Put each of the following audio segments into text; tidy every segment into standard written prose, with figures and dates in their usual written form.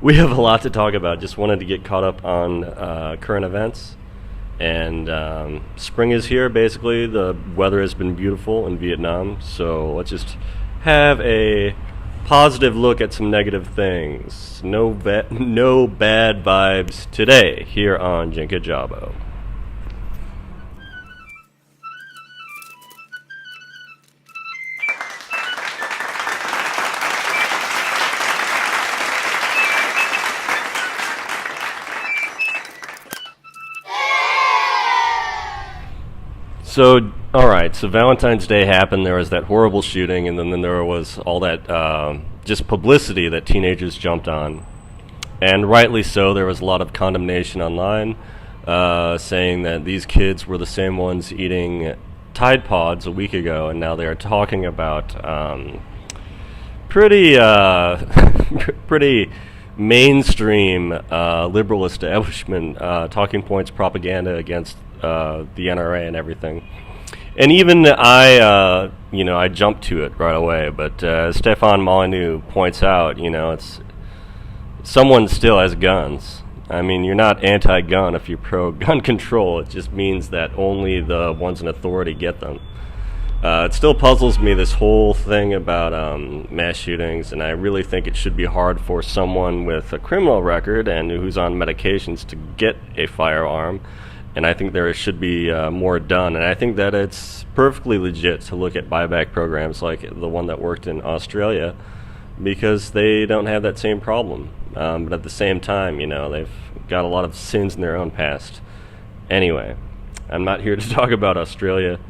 We have a lot to talk about. Just wanted to get caught up on current events. And spring is here, basically. The weather has been beautiful in Vietnam. So let's just have a positive look at some negative things. No bad vibes today here on Jinka Jabo. So, alright, so Valentine's Day happened, there was that horrible shooting, and then there was all that just publicity that teenagers jumped on. And rightly so, there was a lot of condemnation online, saying that these kids were the same ones eating Tide Pods a week ago, and now they are talking about pretty mainstream liberal establishment talking points propaganda against the NRA and everything. And even I jumped to it right away. But Stefan Molyneux points out, it's someone still has guns. I mean, you're not anti-gun if you're pro-gun control. It just means that only the ones in authority get them. It still puzzles me, this whole thing about mass shootings, and I really think it should be hard for someone with a criminal record and who's on medications to get a firearm. And I think there should be more done. And I think that it's perfectly legit to look at buyback programs like the one that worked in Australia, because they don't have that same problem. But at the same time, they've got a lot of sins in their own past. Anyway, I'm not here to talk about Australia,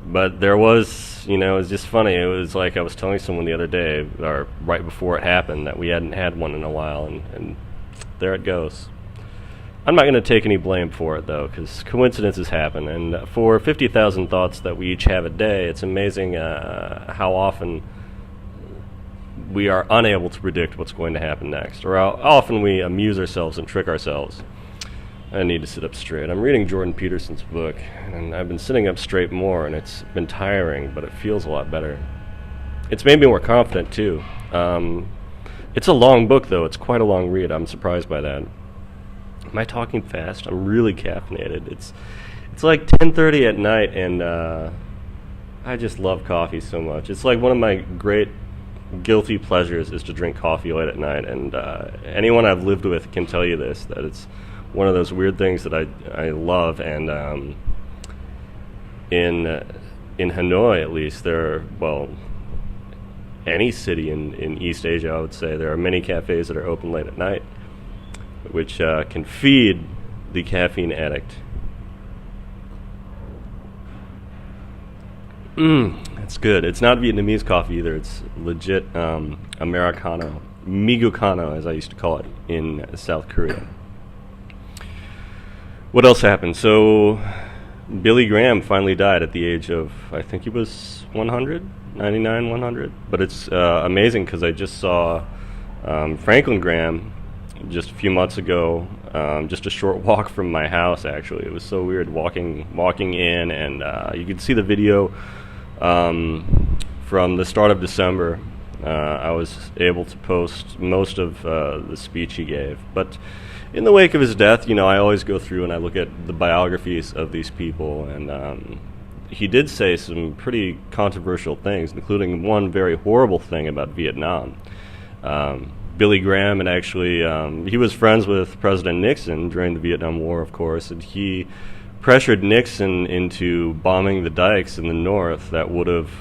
but there was, it was just funny. It was like I was telling someone the other day, or right before it happened, that we hadn't had one in a while, and there it goes. I'm not going to take any blame for it, though, because coincidences happen. And for 50,000 thoughts that we each have a day, it's amazing how often we are unable to predict what's going to happen next, or how often we amuse ourselves and trick ourselves. I need to sit up straight. I'm reading Jordan Peterson's book, and I've been sitting up straight more, and it's been tiring, but it feels a lot better. It's made me more confident, too. It's a long book, though. It's quite a long read. I'm surprised by that. Am I talking fast? I'm really caffeinated. It's like 10:30 at night, and I just love coffee so much. It's like one of my great guilty pleasures is to drink coffee late at night, and anyone I've lived with can tell you this, that it's one of those weird things that I love. And in Hanoi, at least, any city in East Asia, I would say, there are many cafes that are open late at night, which can feed the caffeine addict. That's good. It's not Vietnamese coffee either. It's legit Americano, Migucano, as I used to call it in South Korea. What else happened? So Billy Graham finally died at the age of, I think he was 99, 100. But it's amazing because I just saw Franklin Graham just a few months ago, just a short walk from my house. Actually, it was so weird walking in, and you could see the video from the start of December. I was able to post most of the speech he gave, but in the wake of his death, I always go through and I look at the biographies of these people, and he did say some pretty controversial things, including one very horrible thing about Vietnam. Billy Graham, and actually, he was friends with President Nixon during the Vietnam War, of course, and he pressured Nixon into bombing the dikes in the north that would have,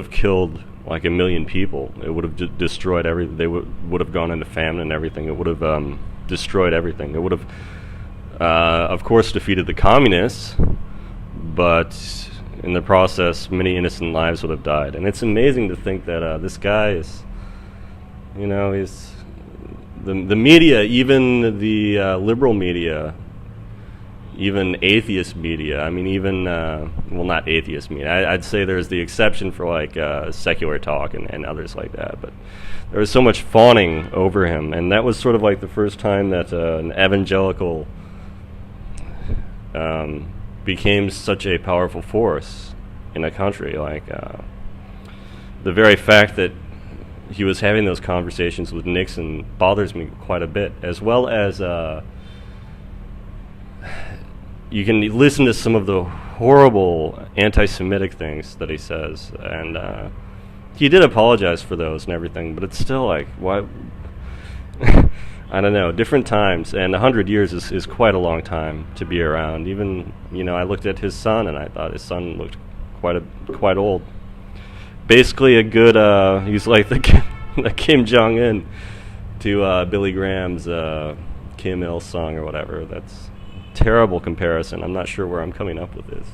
killed like 1 million people. It would have destroyed everything. They would have gone into famine and everything. It would have destroyed everything. It would have, of course, defeated the communists, but in the process, many innocent lives would have died. And it's amazing to think that this guy is, he's the media, even the liberal media, even atheist media. I mean, even not atheist media. I'd say there's the exception for like secular talk and others like that. But there was so much fawning over him, and that was sort of like the first time that an evangelical became such a powerful force in a country. Like the very fact that he was having those conversations with Nixon bothers me quite a bit, as well as you can listen to some of the horrible anti-Semitic things that he says, and he did apologize for those and everything, but it's still like, why? I don't know, different times, and 100 years is quite a long time to be around. Even, I looked at his son, and I thought his son looked quite old. Basically a good, he's like the Kim Jong-un to Billy Graham's Kim Il Sung or whatever. That's a terrible comparison. I'm not sure where I'm coming up with this.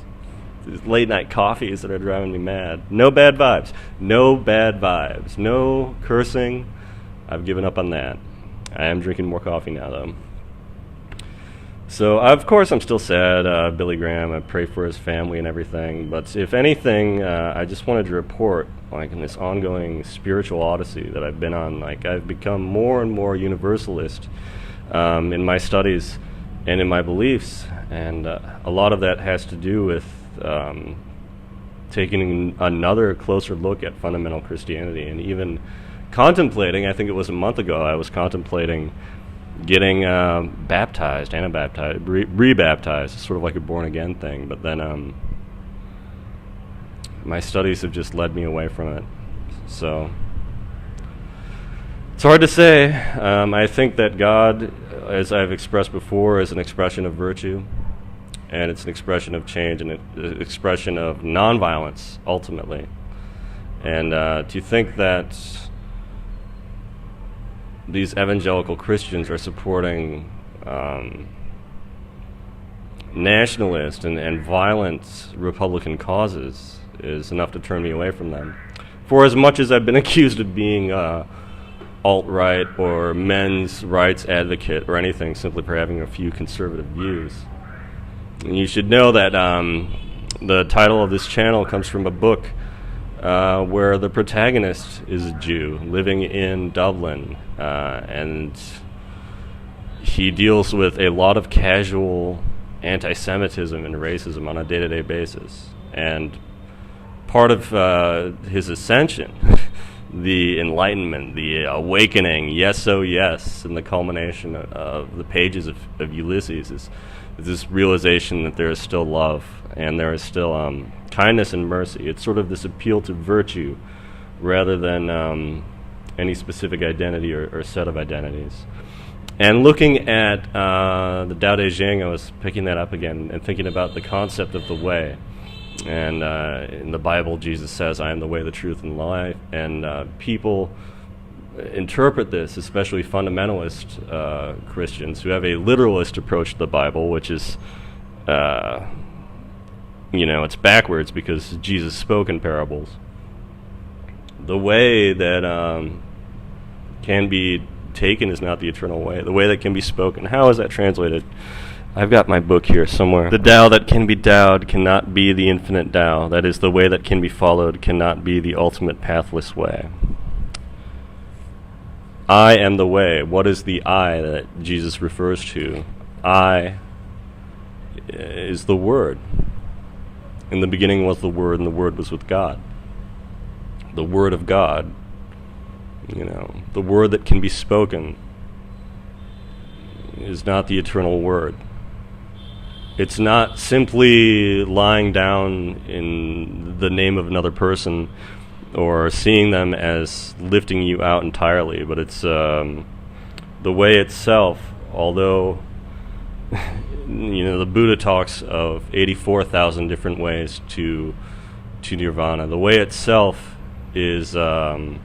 These late night coffees that are driving me mad. No bad vibes. No bad vibes. No cursing. I've given up on that. I am drinking more coffee now, though. So, of course, I'm still sad. Billy Graham, I pray for his family and everything. But if anything, I just wanted to report, in this ongoing spiritual odyssey that I've been on, I've become more and more universalist in my studies and in my beliefs. And a lot of that has to do with taking another closer look at fundamental Christianity, and even contemplating, I think it was a month ago, I was contemplating getting baptized, anabaptized, rebaptized, sort of like a born-again thing, but then my studies have just led me away from it. So it's hard to say. I think that God, as I've expressed before, is an expression of virtue, and it's an expression of change, and an expression of nonviolence, ultimately. And to think that these evangelical Christians are supporting nationalist and violent Republican causes is enough to turn me away from them. For as much as I've been accused of being alt-right or men's rights advocate or anything simply for having a few conservative views. And you should know that the title of this channel comes from a book where the protagonist is a Jew living in Dublin, and he deals with a lot of casual anti-Semitism and racism on a day-to-day basis. And part of his ascension, the enlightenment, the awakening, yes, oh yes, and the culmination of the pages of Ulysses is this realization that there is still love and there is still kindness and mercy. It's sort of this appeal to virtue rather than any specific identity or set of identities. And looking at the Tao Te Ching, I was picking that up again and thinking about the concept of the way. And in the Bible, Jesus says, I am the way, the truth, and life. And people interpret this, especially fundamentalist Christians who have a literalist approach to the Bible, which is, it's backwards because Jesus spoke in parables. The way that can be taken is not the eternal way. The way that can be spoken. How is that translated? I've got my book here somewhere. The Tao that can be Taoed cannot be the infinite Tao. That is, the way that can be followed cannot be the ultimate pathless way. I am the way. What is the I that Jesus refers to? I is the Word. In the beginning was the Word, and the Word was with God. The Word of God, the Word that can be spoken is not the eternal Word. It's not simply lying down in the name of another person or seeing them as lifting you out entirely, but it's the way itself, although the Buddha talks of 84,000 different ways to nirvana. The way itself is the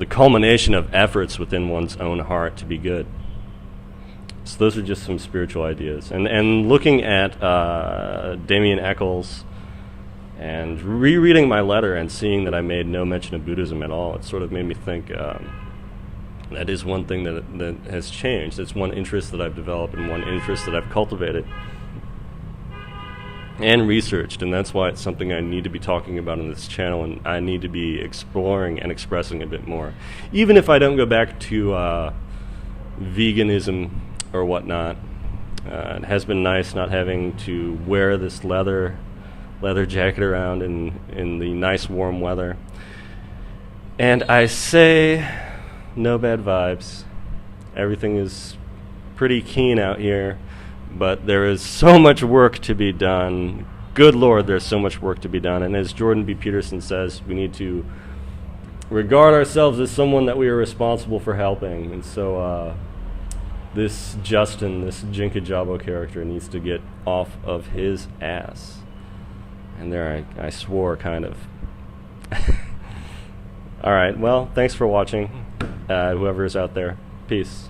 culmination of efforts within one's own heart to be good. So those are just some spiritual ideas. And looking at Damien Eccles and rereading my letter and seeing that I made no mention of Buddhism at all, it sort of made me think that is one thing that has changed. It's one interest that I've developed and one interest that I've cultivated and researched, and that's why it's something I need to be talking about on this channel, and I need to be exploring and expressing a bit more. Even if I don't go back to veganism or whatnot, it has been nice not having to wear this leather jacket around in the nice warm weather. And I say, no bad vibes. Everything is pretty keen out here, but there is so much work to be done. Good Lord, there's so much work to be done. And as Jordan B. Peterson says, we need to regard ourselves as someone that we are responsible for helping. And so this Justin, this Jinkajabo character, needs to get off of his ass. And there I swore, kind of. All right, well, thanks for watching, whoever is out there. Peace.